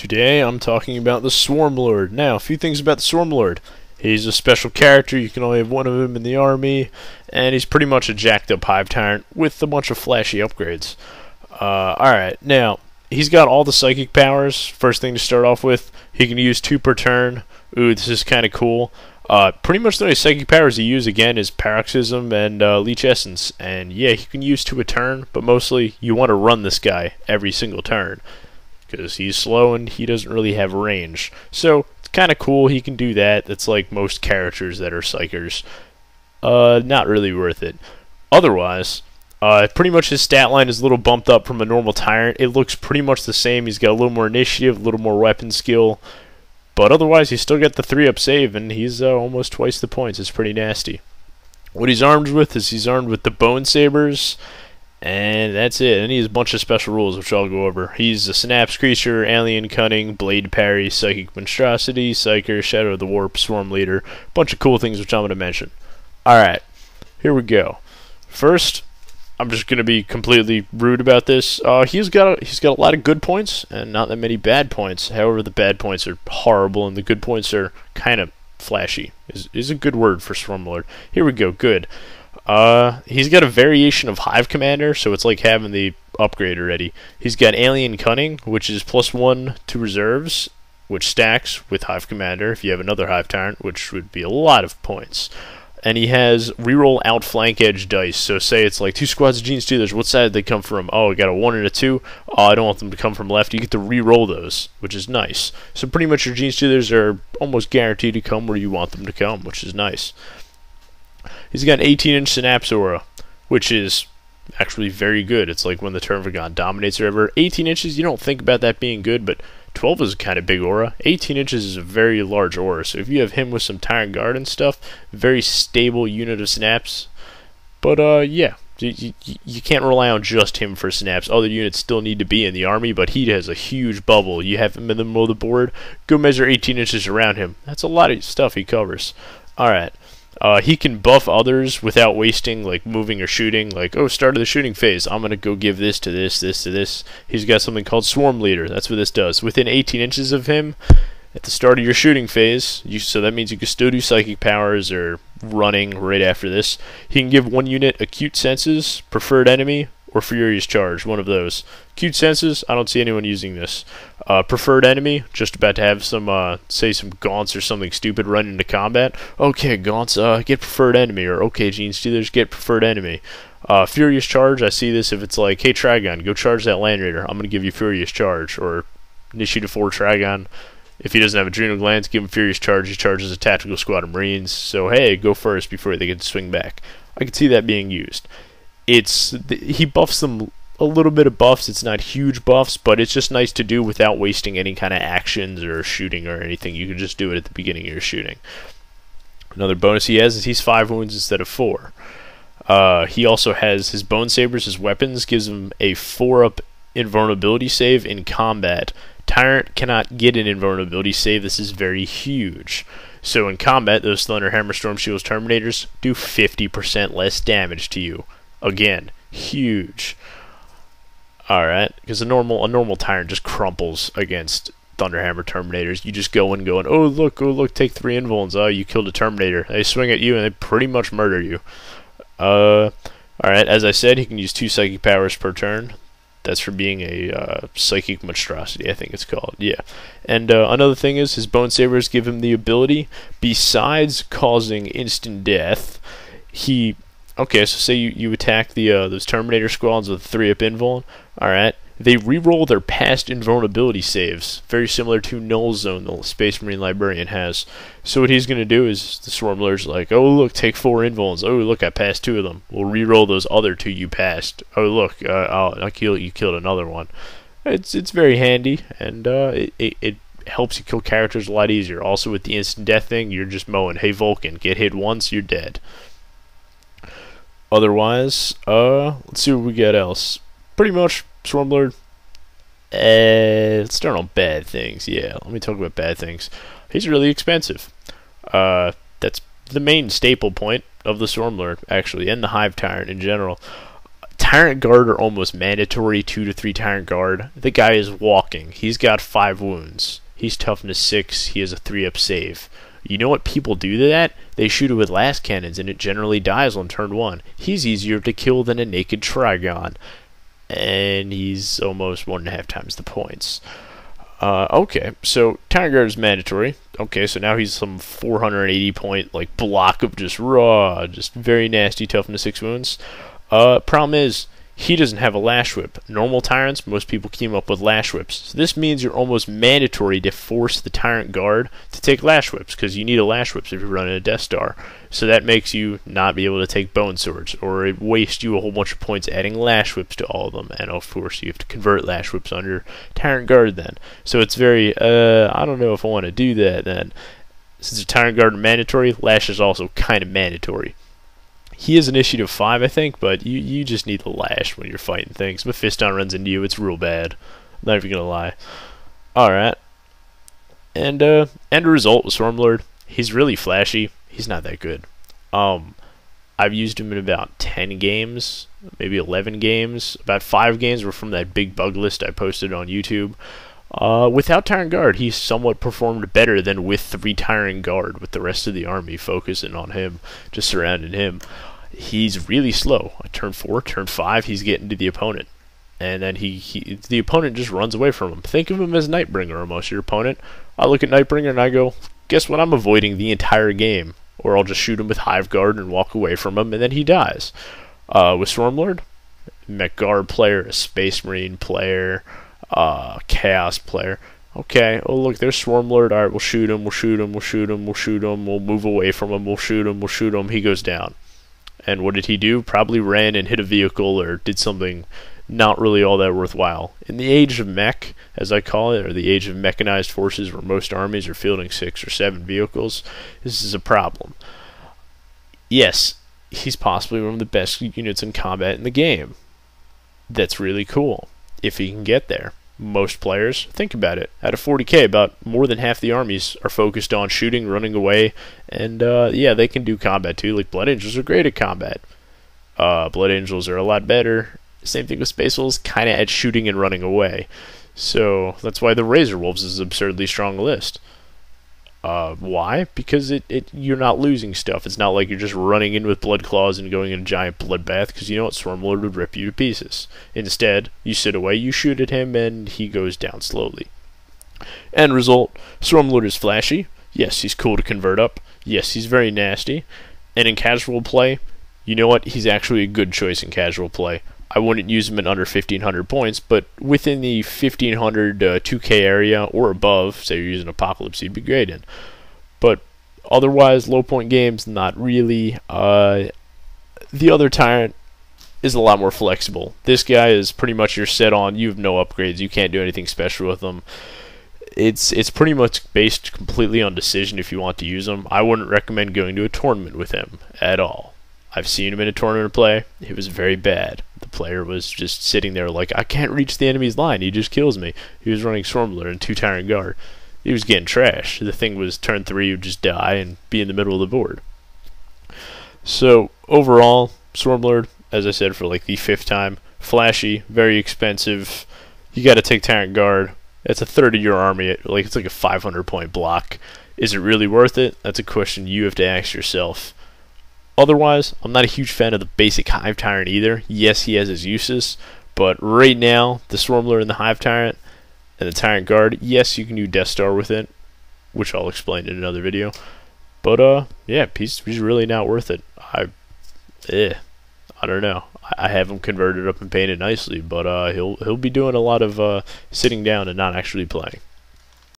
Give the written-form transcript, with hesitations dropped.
Today I'm talking about the Swarmlord. Now, a few things about the Swarmlord. He's a special character, you can only have one of him in the army, and he's pretty much a jacked up hive tyrant with a bunch of flashy upgrades. Alright, now, he's got all the psychic powers. First thing to start off with, he can use 2 per turn. Ooh, this is kind of cool. Pretty much the only psychic powers he uses again is Paroxysm and Leech Essence. And yeah, he can use 2 a turn, but mostly you want to run this guy every single turn, because he's slow and he doesn't really have range. So it's kind of cool he can do that. That's like most characters that are psychers. Not really worth it. Otherwise, pretty much his stat line is a little bumped up from a normal tyrant. It looks pretty much the same. He's got a little more initiative, a little more weapon skill. But otherwise, he's still got the 3-up save, and he's almost twice the points. It's pretty nasty. What he's armed with is he's armed with the Bone Sabers, and that's it. And he has a bunch of special rules, which I'll go over. He's a Synapse Creature, Alien Cunning, Blade Parry, Psychic Monstrosity, Psyker, Shadow of the Warp, Swarm Leader. Bunch of cool things which I'm going to mention. Alright, here we go. First, I'm just going to be completely rude about this. He's got a lot of good points, and not that many bad points. However, the bad points are horrible, and the good points are kind of flashy. Is a good word for Swarmlord. Here we go, good. He's got a variation of Hive Commander, so it's like having the upgrade already. He's got Alien Cunning, which is +1 to reserves, which stacks with Hive Commander if you have another Hive Tyrant, which would be a lot of points. And he has reroll outflank edge dice, so say it's like 2 squads of Gene Stealers, what side did they come from? Oh, I got a 1 and a 2, oh, I don't want them to come from left. You get to reroll those, which is nice. So pretty much your Gene Stealers are almost guaranteed to come where you want them to come, which is nice. He's got an 18-inch Synapse Aura, which is actually very good. It's like when the Termagant dominates or ever. 18 inches, you don't think about that being good, but 12 is kind of big aura. 18 inches is a very large aura, so if you have him with some Tyrant Guard and stuff, very stable unit of Synapse. But yeah, you can't rely on just him for Synapse. Other units still need to be in the army, but he has a huge bubble. You have him in the middle of the board, go measure 18 inches around him. That's a lot of stuff he covers. Alright. He can buff others without wasting, like, moving or shooting. Like, oh, start of the shooting phase. I'm going to go give this to this, this to this. He's got something called Swarm Leader. That's what this does. Within 18 inches of him, at the start of your shooting phase, so that means you can still do Psychic Powers or running right after this. He can give one unit Acute Senses, Preferred Enemy, or Furious Charge, one of those. Acute Senses, I don't see anyone using this. Preferred Enemy, just about to have some, say some Gaunts or something stupid run into combat. Okay, Gaunts, get Preferred Enemy, or okay, Gene Stealers, get Preferred Enemy. Furious Charge, I see this if it's like, hey, Trigon, go charge that Land Raider, I'm going to give you Furious Charge, or Initiative 4 Trigon. If he doesn't have Adrenal Glands, give him Furious Charge, he charges a Tactical Squad of Marines, so hey, go first before they get to swing back. I can see that being used. He buffs them a little bit of buffs. It's not huge buffs, but it's just nice to do without wasting any kind of actions or shooting or anything. You can just do it at the beginning of your shooting. Another bonus he has is he's 5 wounds instead of 4. He also has his Bone Sabers, his weapons, gives him a 4-up invulnerability save in combat. Tyrant cannot get an invulnerability save. This is very huge. So in combat, those Thunder, Hammer, Storm, Shields, Terminators do 50% less damage to you. Again, huge. Alright, because a normal Tyrant just crumples against Thunderhammer Terminators. You just go and oh look, take 3 invulns. Oh, you killed a Terminator. They swing at you and they pretty much murder you. Alright, as I said, he can use 2 Psychic Powers per turn. That's for being a Psychic Monstrosity, I think it's called. Yeah. And another thing is, his Bone Sabers give him the ability, besides causing instant death, okay, so say you attack those Terminator squads with 3-up invuln. Alright. They reroll their past invulnerability saves, very similar to Null Zone the Space Marine Librarian has. So what he's going to do is, the Swarmlord's like, oh look, take 4 invulns. Oh look, I passed 2 of them. We'll reroll those other 2 you passed. Oh look, you killed another one. It's very handy, and it helps you kill characters a lot easier. Also with the instant death thing, you're just mowing, hey Vulcan, get hit once, you're dead. Otherwise, let's see what we got else. Pretty much, Swarmlord. Let's start on bad things. Yeah, let me talk about bad things. He's really expensive. That's the main staple point of the Swarmlord, actually, and the Hive Tyrant in general. Tyrant Guard are almost mandatory, 2 to 3 Tyrant Guard. The guy is walking. He's got 5 wounds. He's toughness 6. He has a 3-up save. You know what people do to that? They shoot it with last cannons, and it generally dies on turn 1. He's easier to kill than a naked Trigon, and he's almost 1.5 times the points. Okay, so Tyrant Guard is mandatory. Okay, so now he's some 480 point like block of just raw, just very nasty toughness 6 wounds. Problem is, he doesn't have a Lash Whip. Normal Tyrants, most people keep up with Lash Whips. So this means you're almost mandatory to force the Tyrant Guard to take Lash Whips, because you need a Lash Whips if you're running a Death Star. So that makes you not be able to take Bone Swords, or it wastes you a whole bunch of points adding Lash Whips to all of them, and of course you have to convert Lash Whips on your Tyrant Guard then. So it's very, I don't know if I want to do that then. Since the Tyrant Guard is mandatory, Lash is also kind of mandatory. He is initiative 5, I think, but you just need the Lash when you're fighting things. Mephiston runs into you, it's real bad. I'm not even gonna lie. Alright. And end result with Swarmlord. He's really flashy. He's not that good. I've used him in about 10 games, maybe 11 games. About 5 games were from that big bug list I posted on YouTube. Without Tyrant Guard, he somewhat performed better than with 3 Tyrant Guard, with the rest of the army focusing on him, just surrounding him. He's really slow. Turn 4, turn 5, he's getting to the opponent. And then the opponent just runs away from him. Think of him as Nightbringer almost, your opponent. I look at Nightbringer and I go, guess what, I'm avoiding the entire game. Or I'll just shoot him with Hive Guard and walk away from him, and then he dies. With Swarmlord, Mech Guard player, a Space Marine player, Chaos player. Okay, oh look, there's Swarmlord. Alright, we'll shoot him, we'll shoot him, we'll shoot him, we'll shoot him, we'll move away from him, we'll shoot him, we'll shoot him, he goes down. And what did he do? Probably ran and hit a vehicle or did something not really all that worthwhile. In the age of mech, as I call it, or the age of mechanized forces where most armies are fielding 6 or 7 vehicles, this is a problem. Yes, he's possibly one of the best units in combat in the game. That's really cool, if he can get there. Most players, think about it, out of 40k, about more than half the armies are focused on shooting, running away, and yeah, they can do combat too. Like Blood Angels are great at combat. Blood Angels are a lot better. Same thing with Space Wolves, kind of at shooting and running away. So that's why the Razor Wolves is an absurdly strong list. Why? Because you're not losing stuff. It's not like you're just running in with Blood Claws and going in a giant bloodbath, because you know what, Swarmlord would rip you to pieces. Instead, you sit away, you shoot at him, and he goes down slowly. End result, Swarmlord is flashy. Yes, he's cool to convert up. Yes, he's very nasty. And in casual play, you know what, he's actually a good choice in casual play. I wouldn't use him at under 1,500 points, but within the 1,500 2K area or above, say you're using Apocalypse, he'd be great in. But otherwise, low point games, not really. The other Tyrant is a lot more flexible. This guy is pretty much your set on. You have no upgrades. You can't do anything special with him. It's pretty much based completely on decision if you want to use him. I wouldn't recommend going to a tournament with him at all. I've seen him in a tournament play. It was very bad. The player was just sitting there like, I can't reach the enemy's line. He just kills me. He was running Swarmlord and 2 Tyrant Guard. He was getting trashed. The thing was turn 3, you would just die and be in the middle of the board. So, overall, Swarmlord, as I said for like the 5th time, flashy, very expensive. You got to take Tyrant Guard. It's a third of your army. It's like a 500 point block. Is it really worth it? That's a question you have to ask yourself. Otherwise, I'm not a huge fan of the basic Hive Tyrant either. Yes, he has his uses, but right now, the Swarmlord and the Hive Tyrant and the Tyrant Guard, yes, you can do Death Star with it, which I'll explain in another video. But yeah, he's really not worth it. I don't know. I have him converted up and painted nicely, but he'll be doing a lot of sitting down and not actually playing.